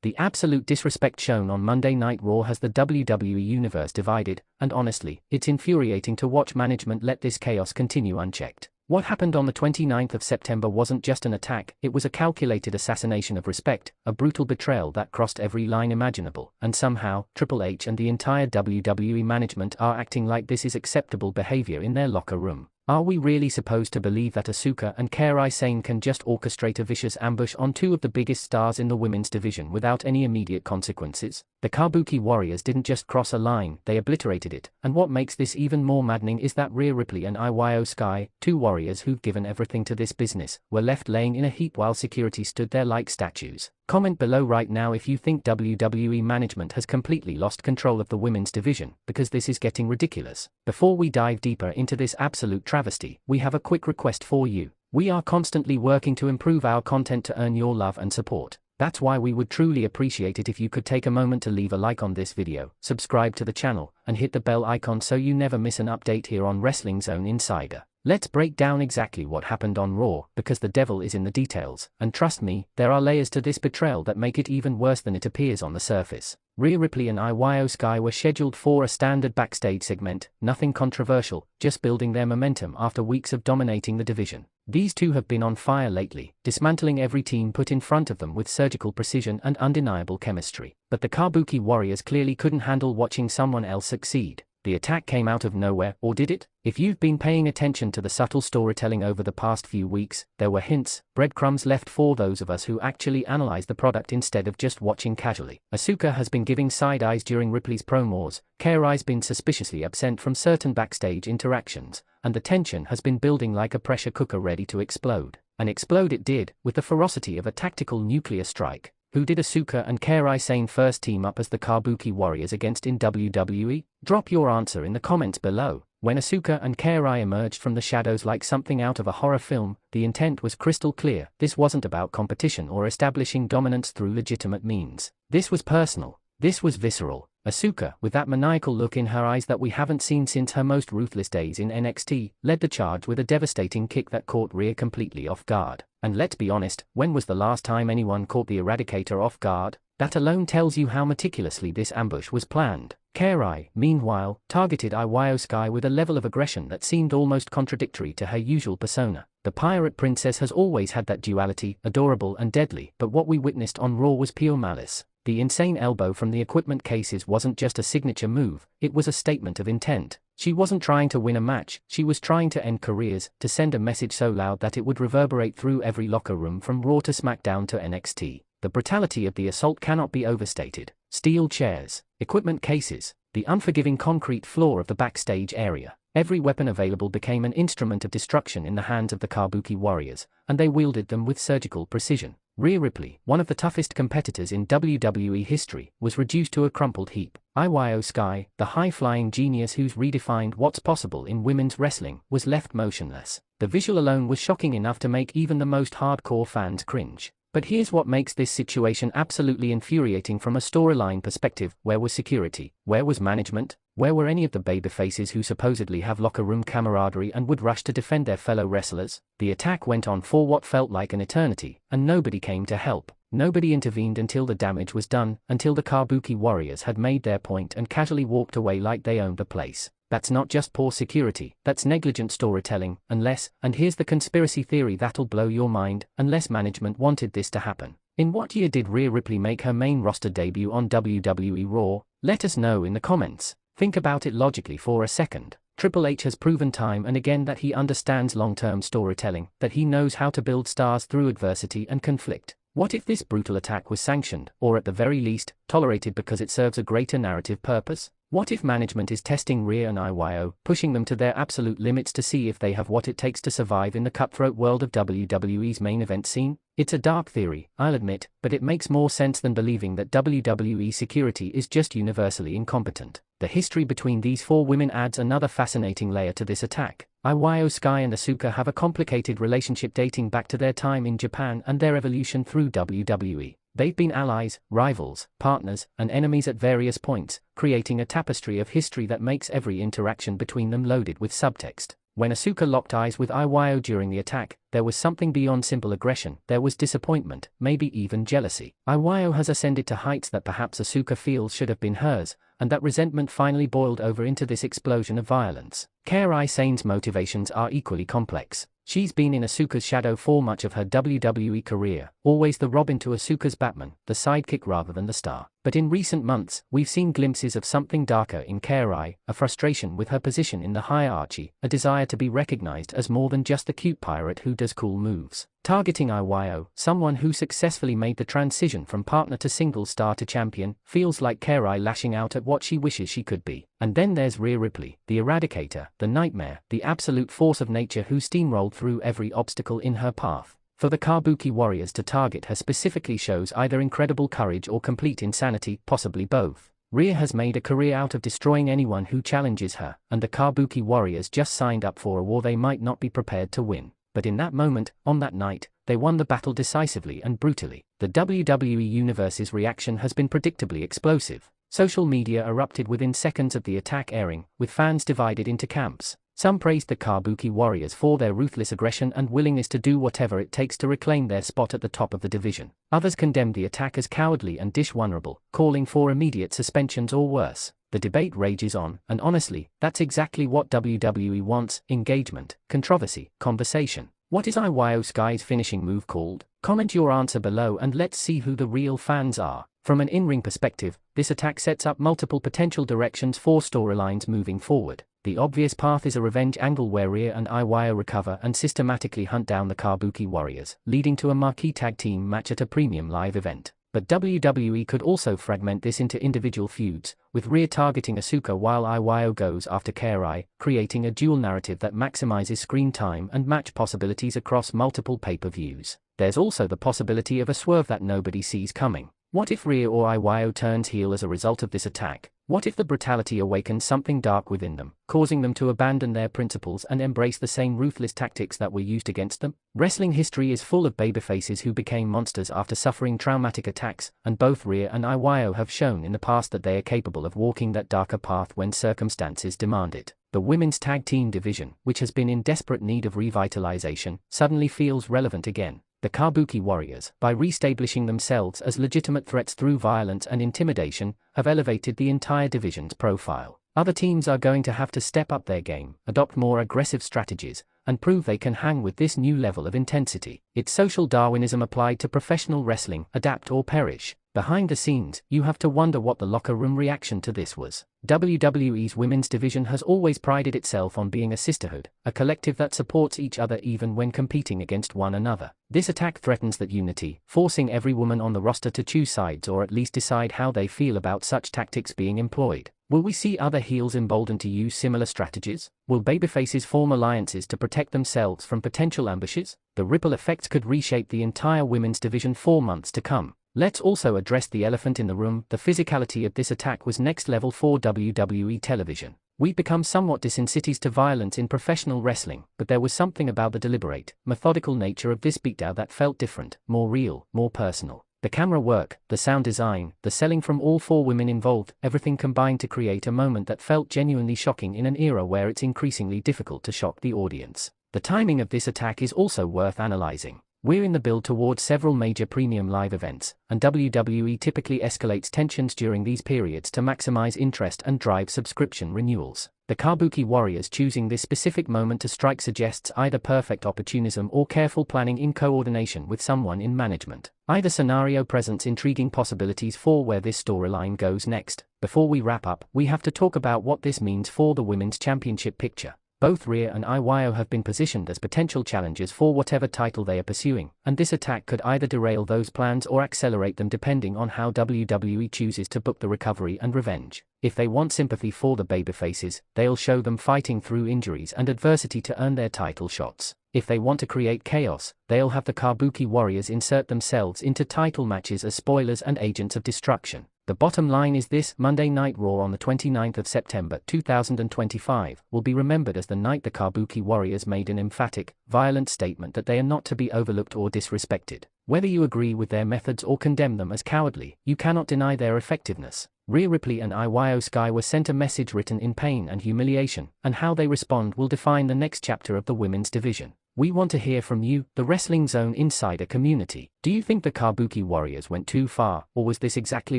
The absolute disrespect shown on Monday Night Raw has the WWE Universe divided, and honestly, it's infuriating to watch management let this chaos continue unchecked. What happened on the 29th of September wasn't just an attack, it was a calculated assassination of respect, a brutal betrayal that crossed every line imaginable, and somehow, Triple H and the entire WWE management are acting like this is acceptable behavior in their locker room. Are we really supposed to believe that Asuka and Kairi Sane can just orchestrate a vicious ambush on two of the biggest stars in the women's division without any immediate consequences? The Kabuki Warriors didn't just cross a line, they obliterated it, and what makes this even more maddening is that Rhea Ripley and IYO SKY, two warriors who've given everything to this business, were left laying in a heap while security stood there like statues. Comment below right now if you think WWE management has completely lost control of the women's division, because this is getting ridiculous. Before we dive deeper into this absolute travesty, we have a quick request for you. We are constantly working to improve our content to earn your love and support. That's why we would truly appreciate it if you could take a moment to leave a like on this video, subscribe to the channel, and hit the bell icon so you never miss an update here on Wrestling Zone Insider. Let's break down exactly what happened on Raw, because the devil is in the details, and trust me, there are layers to this betrayal that make it even worse than it appears on the surface. Rhea Ripley and IYO SKY were scheduled for a standard backstage segment, nothing controversial, just building their momentum after weeks of dominating the division. These two have been on fire lately, dismantling every team put in front of them with surgical precision and undeniable chemistry. But the Kabuki Warriors clearly couldn't handle watching someone else succeed. The attack came out of nowhere, or did it? If you've been paying attention to the subtle storytelling over the past few weeks, there were hints, breadcrumbs left for those of us who actually analyze the product instead of just watching casually. Asuka has been giving side eyes during Ripley's promos, Kairi's been suspiciously absent from certain backstage interactions, and the tension has been building like a pressure cooker ready to explode. And explode it did, with the ferocity of a tactical nuclear strike. Who did Asuka and Kairi Sane first team up as the Kabuki Warriors against in WWE? Drop your answer in the comments below. When Asuka and Kairi emerged from the shadows like something out of a horror film, the intent was crystal clear. This wasn't about competition or establishing dominance through legitimate means. This was personal. This was visceral. Asuka, with that maniacal look in her eyes that we haven't seen since her most ruthless days in NXT, led the charge with a devastating kick that caught Rhea completely off guard. And let's be honest, when was the last time anyone caught the Eradicator off guard? That alone tells you how meticulously this ambush was planned. Kairi, meanwhile, targeted IYO SKY with a level of aggression that seemed almost contradictory to her usual persona. The pirate princess has always had that duality, adorable and deadly, but what we witnessed on Raw was pure malice. The insane elbow from the equipment cases wasn't just a signature move, it was a statement of intent. She wasn't trying to win a match, she was trying to end careers, to send a message so loud that it would reverberate through every locker room from Raw to SmackDown to NXT. The brutality of the assault cannot be overstated. Steel chairs, equipment cases, the unforgiving concrete floor of the backstage area. Every weapon available became an instrument of destruction in the hands of the Kabuki Warriors, and they wielded them with surgical precision. Rhea Ripley, one of the toughest competitors in WWE history, was reduced to a crumpled heap. IYO SKY, the high-flying genius who's redefined what's possible in women's wrestling, was left motionless. The visual alone was shocking enough to make even the most hardcore fans cringe. But here's what makes this situation absolutely infuriating from a storyline perspective. Where was security? Where was management? Where were any of the babyfaces who supposedly have locker room camaraderie and would rush to defend their fellow wrestlers? The attack went on for what felt like an eternity, and nobody came to help. Nobody intervened until the damage was done, until the Kabuki Warriors had made their point and casually walked away like they owned the place. That's not just poor security, that's negligent storytelling, unless, and here's the conspiracy theory that'll blow your mind, unless management wanted this to happen. In what year did Rhea Ripley make her main roster debut on WWE Raw? Let us know in the comments. Think about it logically for a second. Triple H has proven time and again that he understands long-term storytelling, that he knows how to build stars through adversity and conflict. What if this brutal attack was sanctioned, or at the very least, tolerated because it serves a greater narrative purpose? What if management is testing Rhea and IYO, pushing them to their absolute limits to see if they have what it takes to survive in the cutthroat world of WWE's main event scene? It's a dark theory, I'll admit, but it makes more sense than believing that WWE security is just universally incompetent. The history between these four women adds another fascinating layer to this attack. IYO SKY and Asuka have a complicated relationship dating back to their time in Japan and their evolution through WWE. They've been allies, rivals, partners, and enemies at various points, creating a tapestry of history that makes every interaction between them loaded with subtext. When Asuka locked eyes with IYO during the attack, there was something beyond simple aggression. There was disappointment, maybe even jealousy. IYO has ascended to heights that perhaps Asuka feels should have been hers, and that resentment finally boiled over into this explosion of violence. Kairi Sane's motivations are equally complex. She's been in Asuka's shadow for much of her WWE career, always the Robin to Asuka's Batman, the sidekick rather than the star. But in recent months, we've seen glimpses of something darker in Kairi, a frustration with her position in the hierarchy, a desire to be recognized as more than just the cute pirate who does cool moves. Targeting IYO, someone who successfully made the transition from partner to single star to champion, feels like Kairi lashing out at what she wishes she could be. And then there's Rhea Ripley, the Eradicator, the Nightmare, the absolute force of nature who steamrolled through every obstacle in her path. For the Kabuki Warriors to target her specifically shows either incredible courage or complete insanity, possibly both. Rhea has made a career out of destroying anyone who challenges her, and the Kabuki Warriors just signed up for a war they might not be prepared to win. But in that moment, on that night, they won the battle decisively and brutally. The WWE Universe's reaction has been predictably explosive. Social media erupted within seconds of the attack airing, with fans divided into camps. Some praised the Kabuki Warriors for their ruthless aggression and willingness to do whatever it takes to reclaim their spot at the top of the division. Others condemned the attack as cowardly and dishonorable, calling for immediate suspensions or worse. The debate rages on, and honestly, that's exactly what WWE wants: engagement, controversy, conversation. What is IYO SKY's finishing move called? Comment your answer below and let's see who the real fans are. From an in-ring perspective, this attack sets up multiple potential directions for storylines moving forward. The obvious path is a revenge angle where Rhea and IYO recover and systematically hunt down the Kabuki Warriors, leading to a marquee tag team match at a premium live event. But WWE could also fragment this into individual feuds, with Rhea targeting Asuka while IYO goes after Kairi, creating a dual narrative that maximizes screen time and match possibilities across multiple pay-per-views. There's also the possibility of a swerve that nobody sees coming. What if Rhea or IYO turns heel as a result of this attack? What if the brutality awakens something dark within them, causing them to abandon their principles and embrace the same ruthless tactics that were used against them? Wrestling history is full of babyfaces who became monsters after suffering traumatic attacks, and both Rhea and IYO have shown in the past that they are capable of walking that darker path when circumstances demand it. The women's tag team division, which has been in desperate need of revitalization, suddenly feels relevant again. The Kabuki Warriors, by reestablishing themselves as legitimate threats through violence and intimidation, have elevated the entire division's profile. Other teams are going to have to step up their game, adopt more aggressive strategies, and prove they can hang with this new level of intensity. It's social Darwinism applied to professional wrestling: adapt or perish. Behind the scenes, you have to wonder what the locker room reaction to this was. WWE's women's division has always prided itself on being a sisterhood, a collective that supports each other even when competing against one another. This attack threatens that unity, forcing every woman on the roster to choose sides or at least decide how they feel about such tactics being employed. Will we see other heels emboldened to use similar strategies? Will babyfaces form alliances to protect themselves from potential ambushes? The ripple effects could reshape the entire women's division for months to come. Let's also address the elephant in the room. The physicality of this attack was next level for WWE television. We've become somewhat desensitized to violence in professional wrestling, but there was something about the deliberate, methodical nature of this beatdown that felt different, more real, more personal. The camera work, the sound design, the selling from all four women involved, everything combined to create a moment that felt genuinely shocking in an era where it's increasingly difficult to shock the audience. The timing of this attack is also worth analyzing. We're in the build towards several major premium live events, and WWE typically escalates tensions during these periods to maximize interest and drive subscription renewals. The Kabuki Warriors choosing this specific moment to strike suggests either perfect opportunism or careful planning in coordination with someone in management. Either scenario presents intriguing possibilities for where this storyline goes next. Before we wrap up, we have to talk about what this means for the women's championship picture. Both Rhea and IYO have been positioned as potential challengers for whatever title they are pursuing, and this attack could either derail those plans or accelerate them depending on how WWE chooses to book the recovery and revenge. If they want sympathy for the babyfaces, they'll show them fighting through injuries and adversity to earn their title shots. If they want to create chaos, they'll have the Kabuki Warriors insert themselves into title matches as spoilers and agents of destruction. The bottom line is this: Monday Night Raw on the 29th of September 2025 will be remembered as the night the Kabuki Warriors made an emphatic, violent statement that they are not to be overlooked or disrespected. Whether you agree with their methods or condemn them as cowardly, you cannot deny their effectiveness. Rhea Ripley and IYO SKY were sent a message written in pain and humiliation, and how they respond will define the next chapter of the women's division. We want to hear from you, the Wrestling Zone Insider community. Do you think the Kabuki Warriors went too far, or was this exactly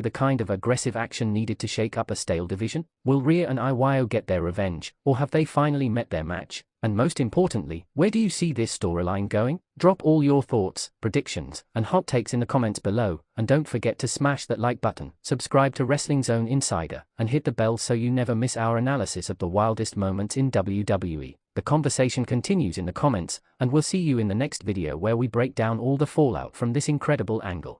the kind of aggressive action needed to shake up a stale division? Will Rhea and IYO get their revenge, or have they finally met their match? And most importantly, where do you see this storyline going? Drop all your thoughts, predictions, and hot takes in the comments below, and don't forget to smash that like button, subscribe to Wrestling Zone Insider, and hit the bell so you never miss our analysis of the wildest moments in WWE. The conversation continues in the comments, and we'll see you in the next video where we break down all the fallout from this incredible angle.